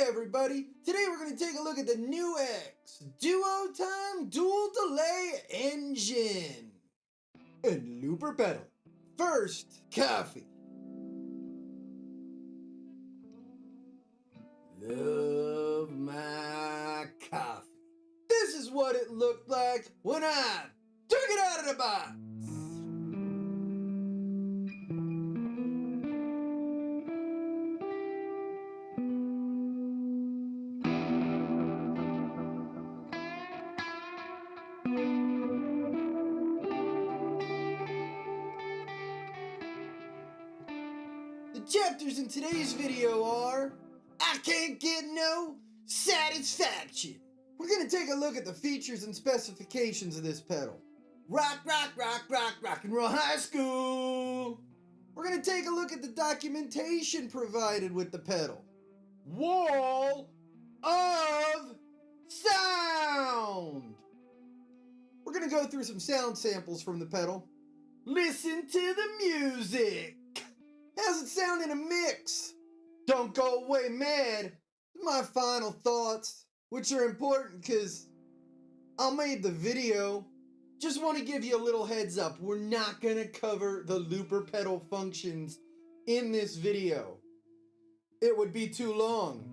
everybody, today we're going to take a look at the Nux Duotime dual delay engine and looper pedal. First, coffee. Love my coffee. This is what it looked like when I took it out of the box. The chapters in today's video are I can't get no satisfaction. We're going to take a look at the features and specifications of this pedal. Rock and roll high school. We're going to take a look at the documentation provided with the pedal. Wall of sound. We're going to go through some sound samples from the pedal. Listen to the music. How's it sound in a mix? Don't go away mad. My final thoughts, which are important because I made the video. Just want to give you a little heads up. We're not going to cover the looper pedal functions in this video. It would be too long.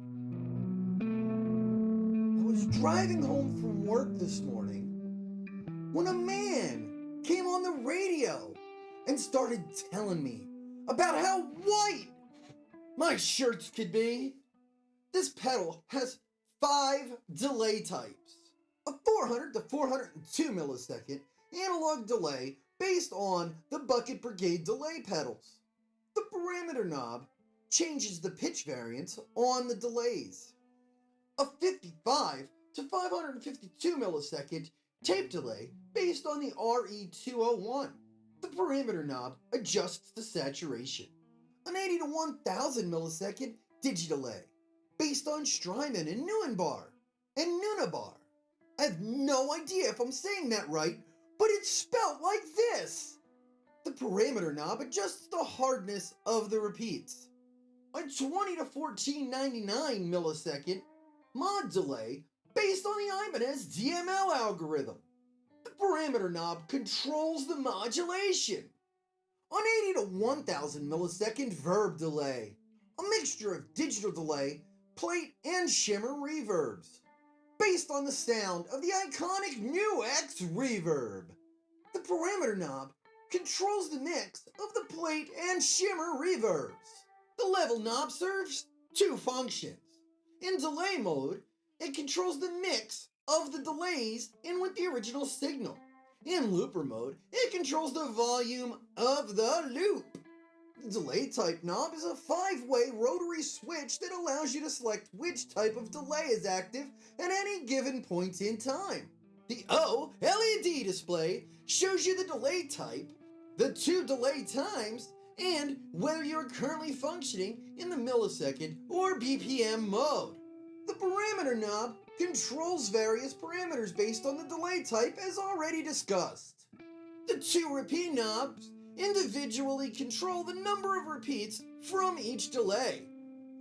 I was driving home from work this morning when a man came on the radio and started telling me about how white my shirts could be. This pedal has 5 delay types. A 400 to 402 millisecond analog delay based on the Bucket Brigade delay pedals. The parameter knob changes the pitch variance on the delays. A 55 to 552 millisecond tape delay based on the RE201. The parameter knob adjusts the saturation. An 80 to 1000 millisecond digi-delay based on Strymon and Neuenbar and Nunabar. I have no idea if I'm saying that right, but it's spelt like this. The parameter knob adjusts the hardness of the repeats. A 20 to 1499 millisecond mod delay based on the Ibanez DML algorithm. The parameter knob controls the modulation. An 80 to 1000 millisecond verb delay, a mixture of digital delay, plate, and shimmer reverbs, based on the sound of the iconic Nux reverb. The parameter knob controls the mix of the plate and shimmer reverbs. The level knob serves 2 functions. In delay mode, it controls the mix of the delays in with the original signal. In looper mode, it controls the volume of the loop. The delay type knob is a 5-way rotary switch that allows you to select which type of delay is active at any given point in time. The O LED display shows you the delay type, the 2 delay times, and whether you're currently functioning in the millisecond or BPM mode. The parameter knob controls various parameters based on the delay type as already discussed. The 2 repeat knobs individually control the number of repeats from each delay.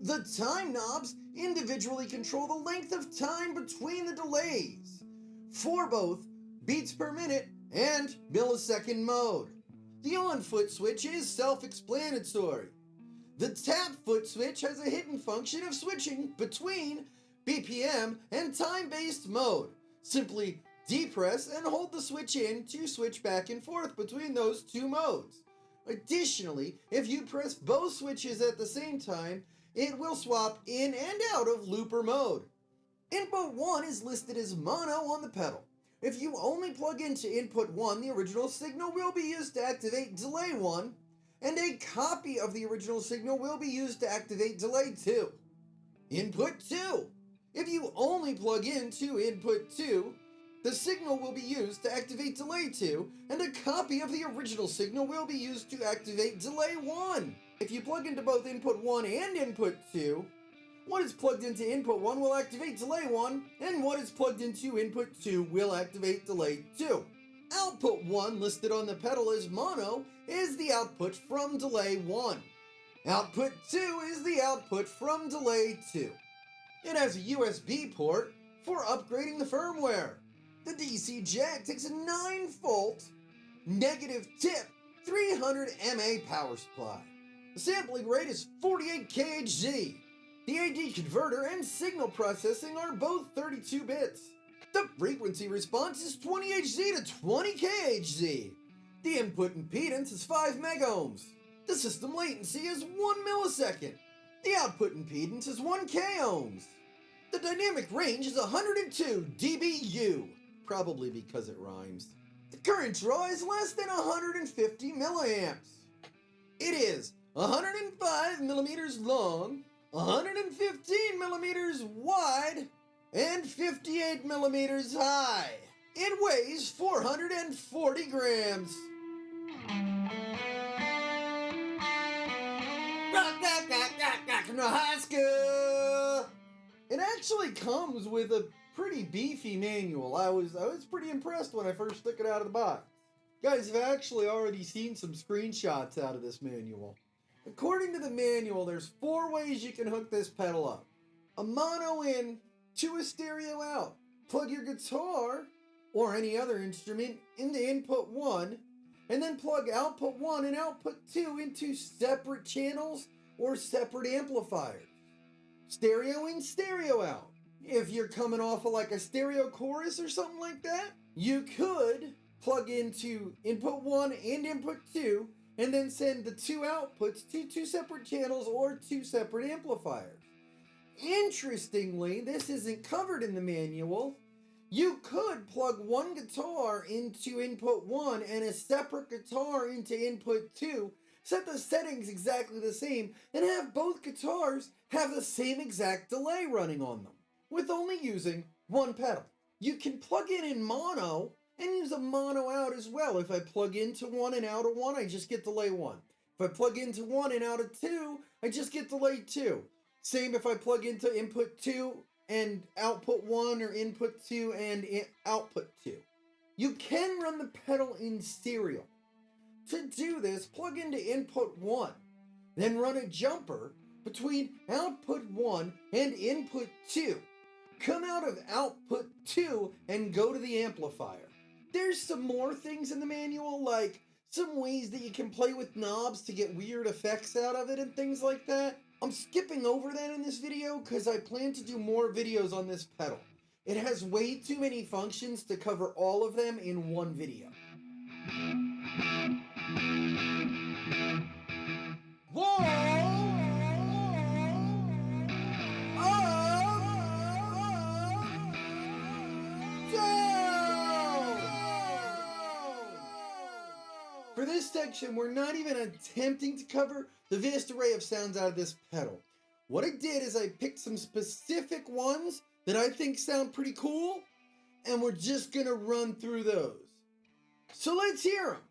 The time knobs individually control the length of time between the delays for both beats per minute and millisecond mode. The on foot switch is self-explanatory. The tap foot switch has a hidden function of switching between BPM and time-based mode. Simply depress and hold the switch in to switch back and forth between those 2 modes. Additionally, if you press both switches at the same time, it will swap in and out of looper mode. Input 1 is listed as mono on the pedal. If you only plug into input 1, the original signal will be used to activate delay 1, and a copy of the original signal will be used to activate delay 2. Input 2. If you only plug into input 2, the signal will be used to activate delay 2, and a copy of the original signal will be used to activate delay 1. If you plug into both input 1 and input 2, what is plugged into input 1 will activate delay 1, and what is plugged into input 2 will activate delay 2. Output 1, listed on the pedal as mono, is the output from delay 1. Output 2 is the output from delay 2. It has a USB port for upgrading the firmware. The DC jack takes a 9-volt, negative tip, 300 mAh power supply. The sampling rate is 48 kHz. The AD converter and signal processing are both 32 bits. The frequency response is 20 Hz to 20 kHz. The input impedance is 5 megohms. The system latency is 1 millisecond. The output impedance is 1 k-ohms. The dynamic range is 102 dBu, probably because it rhymes. The current draw is less than 150 milliamps. It is 105 millimeters long, 115 millimeters wide, and 58 millimeters high. It weighs 440 grams. Rock in the high school. It actually comes with a pretty beefy manual. I was pretty impressed when I first took it out of the box. Guys, I've actually already seen some screenshots out of this manual. According to the manual, there's 4 ways you can hook this pedal up. A mono in to a stereo out. Plug your guitar or any other instrument into input 1, and then plug output 1 and output 2 into separate channels or separate amplifiers. Stereo in, stereo out. If you're coming off of like a stereo chorus or something like that, you could plug into input 1 and input 2 and then send the 2 outputs to 2 separate channels or 2 separate amplifiers. Interestingly, this isn't covered in the manual. You could plug one guitar into input 1 and a separate guitar into input 2, set the settings exactly the same, and have both guitars have the same exact delay running on them, with only using one pedal. You can plug in mono and use a mono out as well. If I plug into 1 and out of 1, I just get delay 1. If I plug into 1 and out of 2, I just get delay 2. Same if I plug into input 2 and output 1 or input 2 and output 2. You can run the pedal in stereo. To do this, plug into input 1, then run a jumper between output 1 and input 2. Come out of output 2 and go to the amplifier. There's some more things in the manual, like some ways that you can play with knobs to get weird effects out of it and things like that. I'm skipping over that in this video because I plan to do more videos on this pedal. It has way too many functions to cover all of them in one video. Whoa! For this section, we're not even attempting to cover the vast array of sounds out of this pedal. What I did is I picked some specific ones that I think sound pretty cool, and we're just gonna run through those. So let's hear them.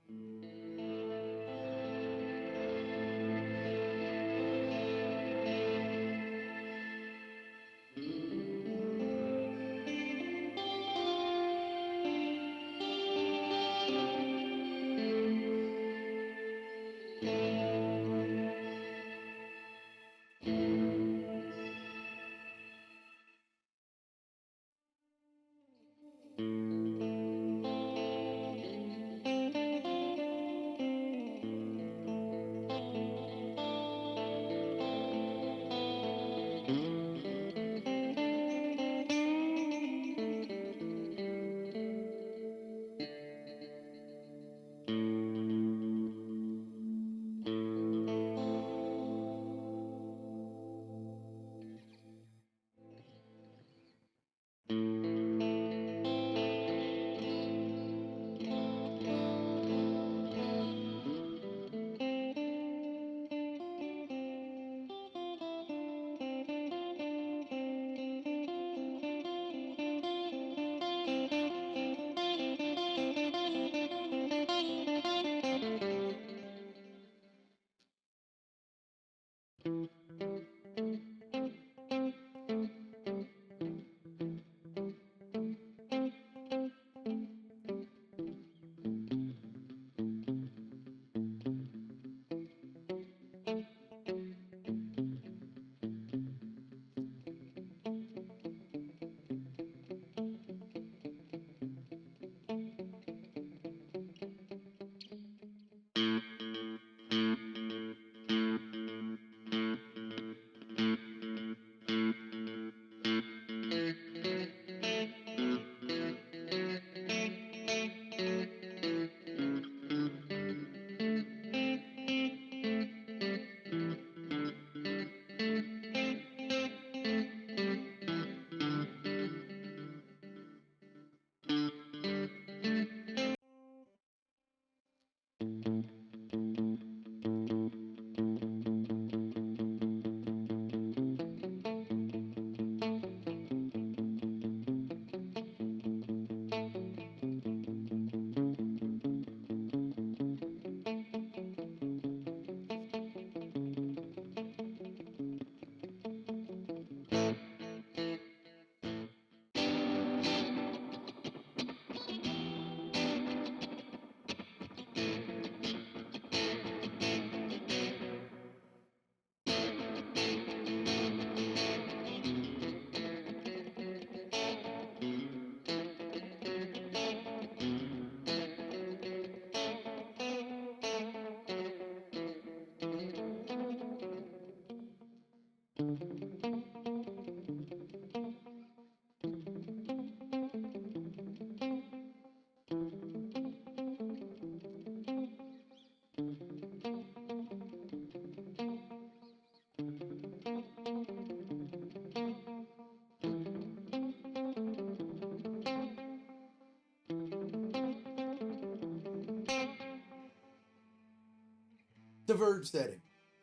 The verb setting.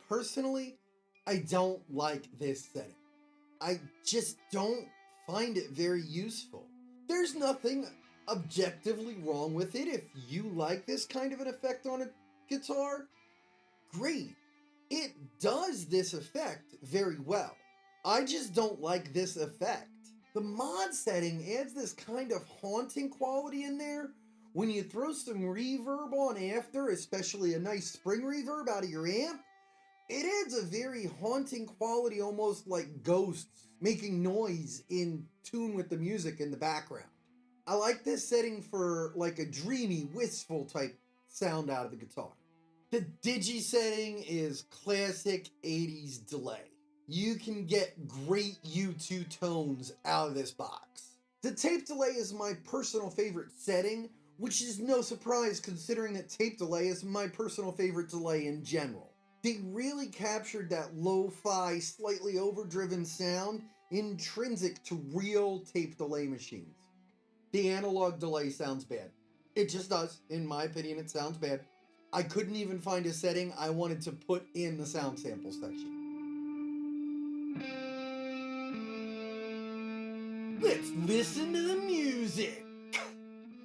Personally, I don't like this setting. I just don't find it very useful. There's nothing objectively wrong with it. If you like this kind of an effect on a guitar, great. It does this effect very well. I just don't like this effect. The mod setting adds this kind of haunting quality in there. When you throw some reverb on after, especially a nice spring reverb out of your amp, it adds a very haunting quality, almost like ghosts making noise in tune with the music in the background. I like this setting for like a dreamy, wistful type sound out of the guitar. The digi setting is classic 80s delay. You can get great U2 tones out of this box. The tape delay is my personal favorite setting, which is no surprise considering that tape delay is my personal favorite delay in general. They really captured that lo-fi, slightly overdriven sound intrinsic to real tape delay machines. The analog delay sounds bad. It just does. In my opinion, it sounds bad. I couldn't even find a setting I wanted to put in the sound sample section. Let's listen to the music.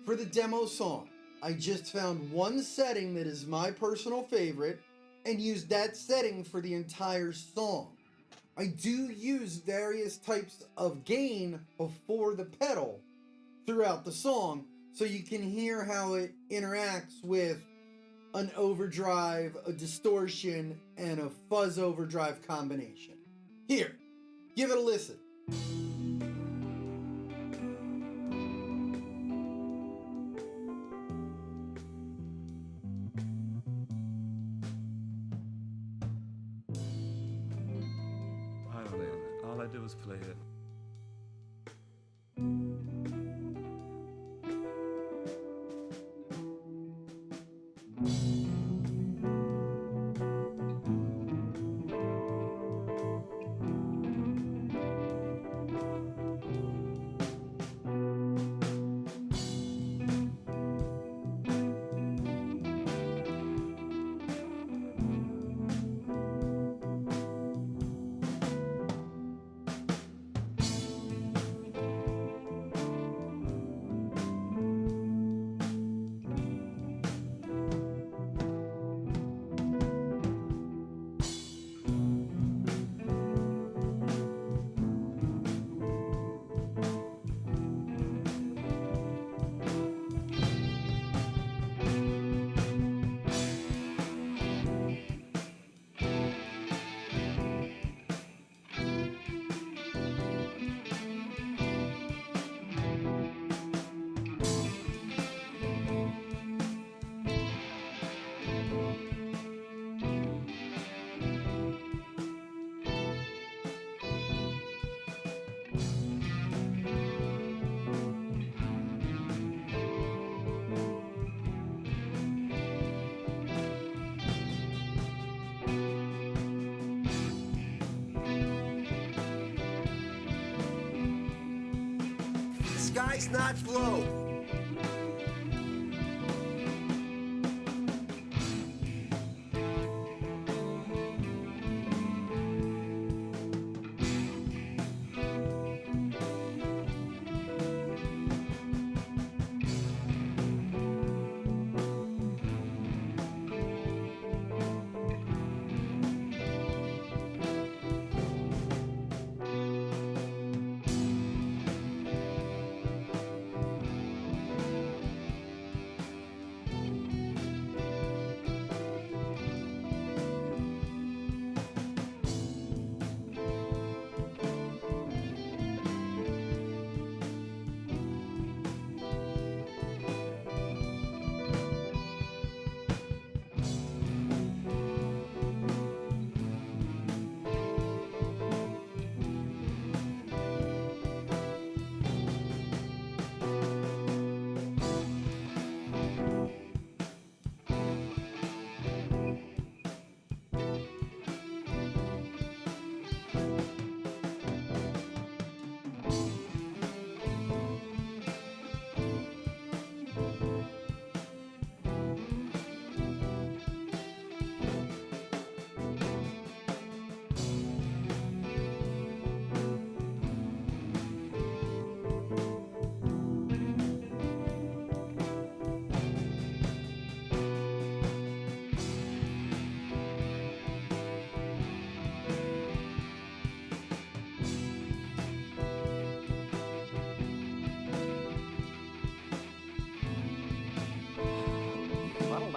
For the demo song, I just found one setting that is my personal favorite and used that setting for the entire song. I do use various types of gain before the pedal throughout the song so you can hear how it interacts with an overdrive, a distortion, and a fuzz overdrive combination. Here, give it a listen. I don't know. All I did was play it. Sky's not low.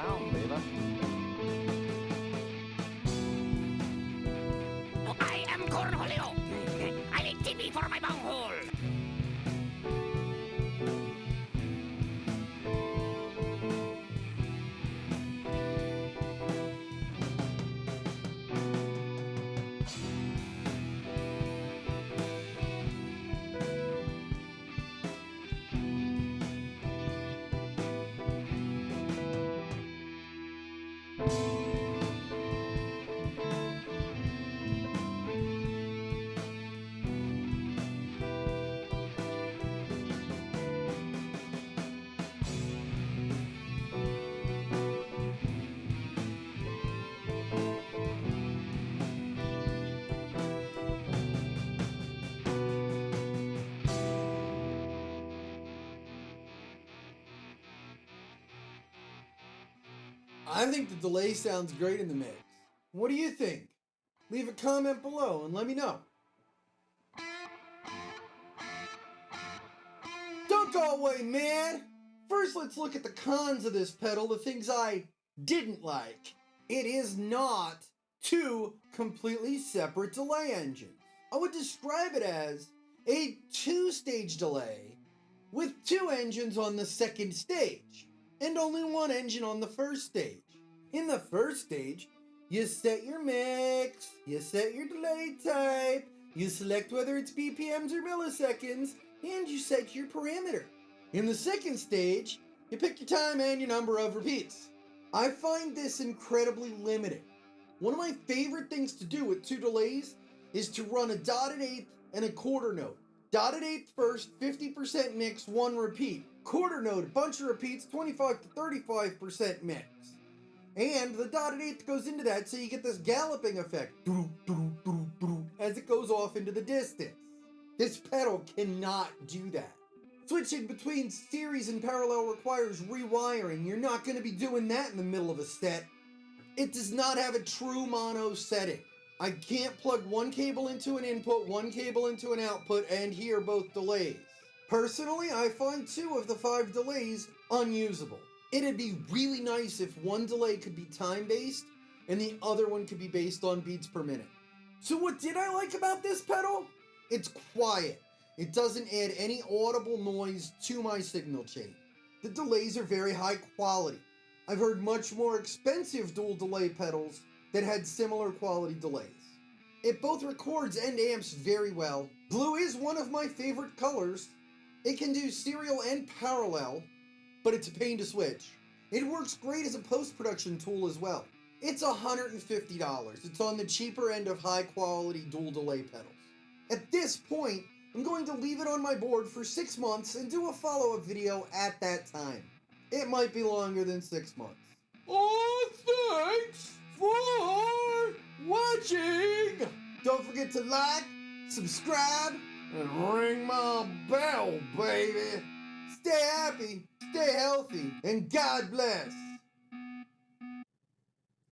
sound, baby. I am Cornholio. I need TV for my bunghole. I think the delay sounds great in the mix. What do you think? Leave a comment below and let me know. Don't go away, man! First, let's look at the cons of this pedal, the things I didn't like. It is not two completely separate delay engines. I would describe it as a two-stage delay with two engines on the second stage and only one engine on the first stage. In the first stage, you set your mix, you set your delay type, you select whether it's BPMs or milliseconds, and you set your parameter. In the second stage, you pick your time and your number of repeats. I find this incredibly limiting. One of my favorite things to do with two delays is to run a dotted eighth and a quarter note. Dotted eighth first, 50% mix, 1 repeat. Quarter note, a bunch of repeats, 25 to 35% mix. And the dotted eighth goes into that, so you get this galloping effect as it goes off into the distance. This pedal cannot do that. Switching between series and parallel requires rewiring. You're not going to be doing that in the middle of a set. It does not have a true mono setting. I can't plug one cable into an input, one cable into an output, and hear both delays. Personally, I find 2 of the 5 delays unusable. It'd be really nice if one delay could be time-based and the other one could be based on beats per minute. So what did I like about this pedal? It's quiet. It doesn't add any audible noise to my signal chain. The delays are very high quality. I've heard much more expensive dual delay pedals that had similar quality delays. It both records and amps very well. Blue is one of my favorite colors. It can do serial and parallel, but it's a pain to switch. It works great as a post-production tool as well. It's $150. It's on the cheaper end of high-quality dual delay pedals. At this point, I'm going to leave it on my board for 6 months and do a follow-up video at that time. It might be longer than 6 months. Oh, thanks for watching! Don't forget to like, subscribe, and ring my bell, baby! Stay happy, stay healthy, and God bless!